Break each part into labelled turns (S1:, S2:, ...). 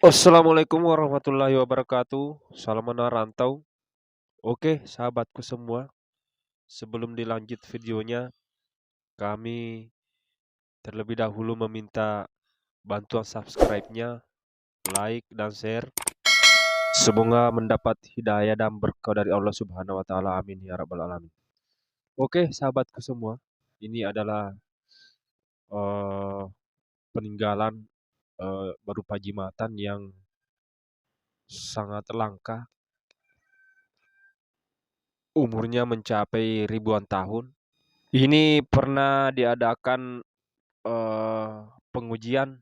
S1: Assalamualaikum warahmatullahi wabarakatuh. Salam menarantau. Oke, sahabatku semua. Sebelum dilanjut videonya, kami terlebih dahulu meminta bantuan subscribe-nya, like, dan share. Semoga mendapat hidayah dan berkah dari Allah Subhanahu wa Ta'ala. Amin ya Rabbal 'Alamin. Oke, sahabatku semua, ini adalah eh, peninggalan berupa jimatan yang sangat langka, umurnya mencapai ribuan tahun. Ini pernah diadakan eh, pengujian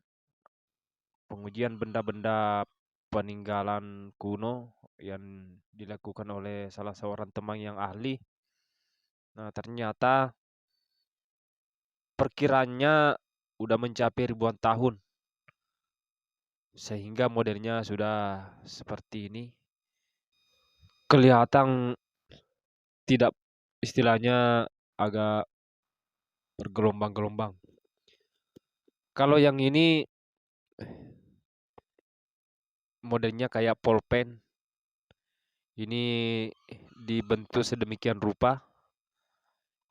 S1: pengujian benda-benda peninggalan kuno yang dilakukan oleh salah seorang teman yang ahli. Nah, ternyata perkiranya udah mencapai ribuan tahun sehingga modelnya sudah seperti ini. Kelihatan tidak, istilahnya agak bergelombang-gelombang. Kalau yang ini modelnya kayak polpen. Ini dibentuk sedemikian rupa.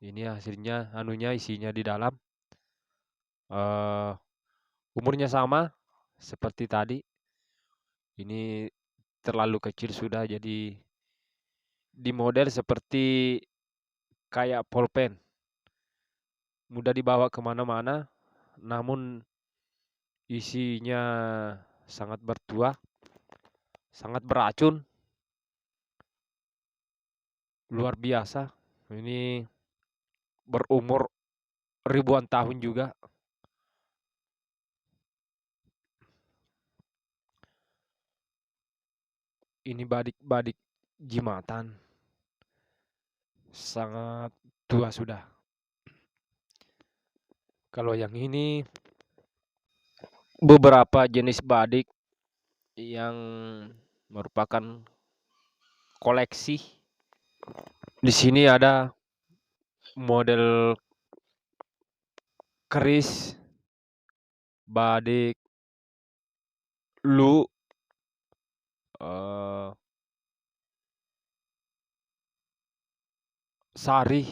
S1: Ini hasilnya, anunya isinya di dalam. eh Umurnya sama seperti tadi. Ini terlalu kecil sudah, jadi di model seperti kayak pulpen. Mudah dibawa kemana-mana, namun isinya sangat bertuah, sangat beracun, luar biasa. Ini berumur ribuan tahun juga. Ini badik-badik jimatan, sangat tua sudah. Kalau yang ini beberapa jenis badik yang merupakan koleksi. Di sini ada model keris, badik, lu, eh, sari.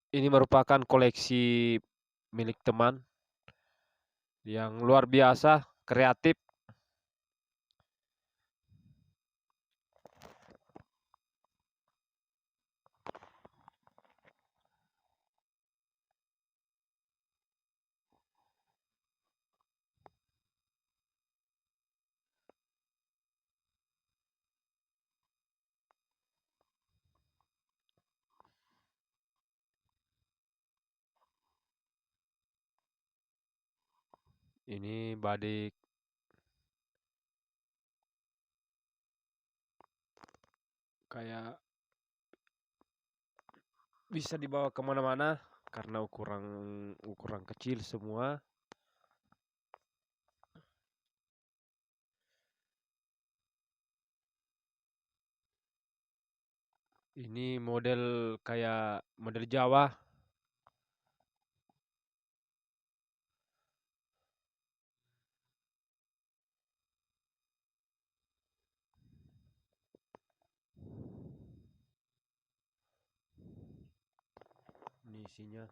S1: Ini merupakan koleksi milik teman yang luar biasa, kreatif. Ini badik kayak bisa dibawa kemana-mana karena ukuran ukuran kecil semua. Ini model kayak model Jawa. Ini isinya.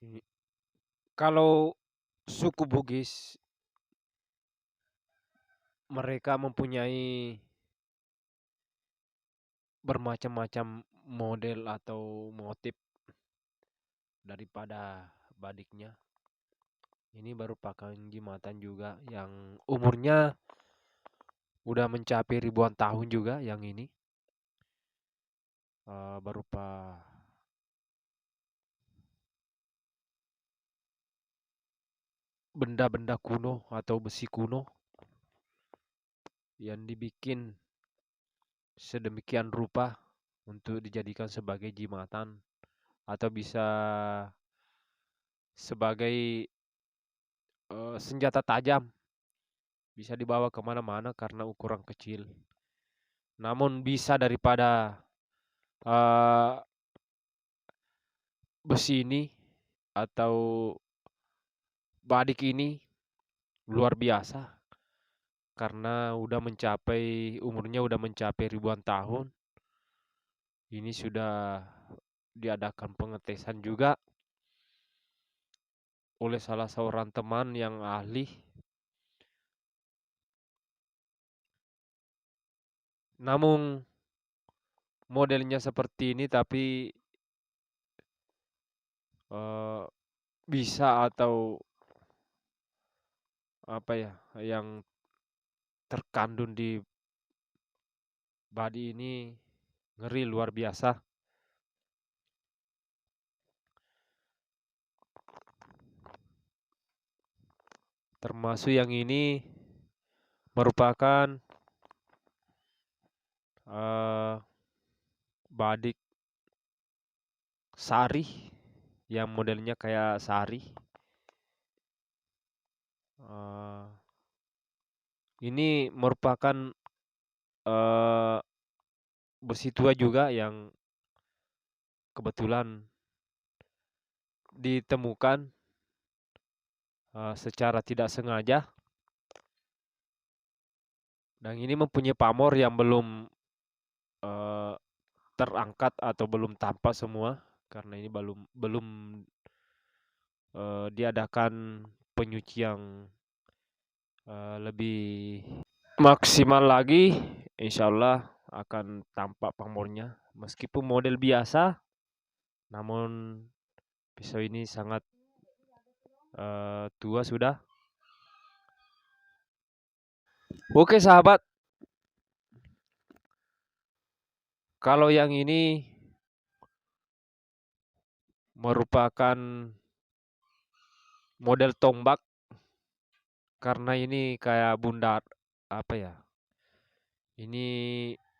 S1: Ini. Kalau suku Bugis, mereka mempunyai bermacam-macam model atau motif daripada badiknya. Ini merupakan jimatan juga yang umurnya udah mencapai ribuan tahun juga yang ini. Berupa benda-benda kuno atau besi kuno yang dibikin sedemikian rupa untuk dijadikan sebagai jimatan atau bisa sebagai senjata tajam, bisa dibawa kemana-mana karena ukuran kecil. Namun bisa daripada eh, besi ini atau badik ini luar biasa karena umurnya udah mencapai ribuan tahun. Ini sudah diadakan pengetesan juga oleh salah seorang teman yang ahli. Namun modelnya seperti ini tapi eh, bisa atau apa ya yang terkandung di body ini ngeri luar biasa. Termasuk yang ini merupakan badik sari yang modelnya kayak sari. Ini merupakan eh, besi tua juga yang kebetulan ditemukan secara tidak sengaja. Dan ini mempunyai pamor yang belum eh, terangkat atau belum tampak semua karena ini belum belum diadakan penyucian lebih maksimal lagi. Insya Allah akan tampak pamornya meskipun model biasa, namun pisau ini sangat tua sudah. Oke sahabat, kalau yang ini merupakan model tombak karena ini kayak bundar apa ya? Ini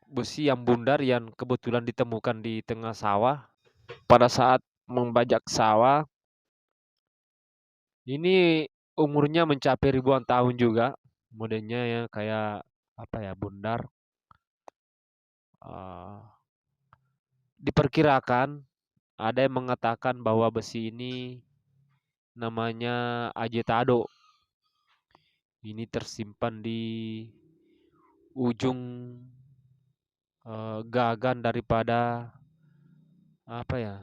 S1: besi yang bundar yang kebetulan ditemukan di tengah sawah pada saat membajak sawah. Ini umurnya mencapai ribuan tahun juga. Modelnya ya kayak apa ya, bundar. Uh, Diperkirakan ada yang mengatakan bahwa besi ini namanya ajetado. Ini tersimpan di ujung gagan daripada apa ya,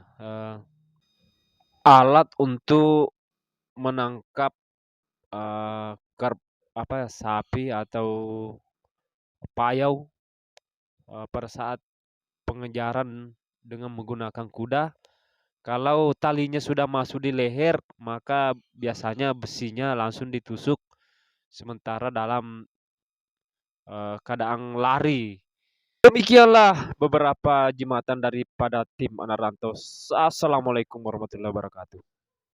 S1: alat untuk menangkap karp apa ya, sapi atau payau pada saat pengejaran dengan menggunakan kuda. Kalau talinya sudah masuk di leher, maka biasanya besinya langsung ditusuk sementara dalam keadaan lari. Demikianlah beberapa jimatan daripada tim Anarantos. Assalamualaikum warahmatullahi wabarakatuh.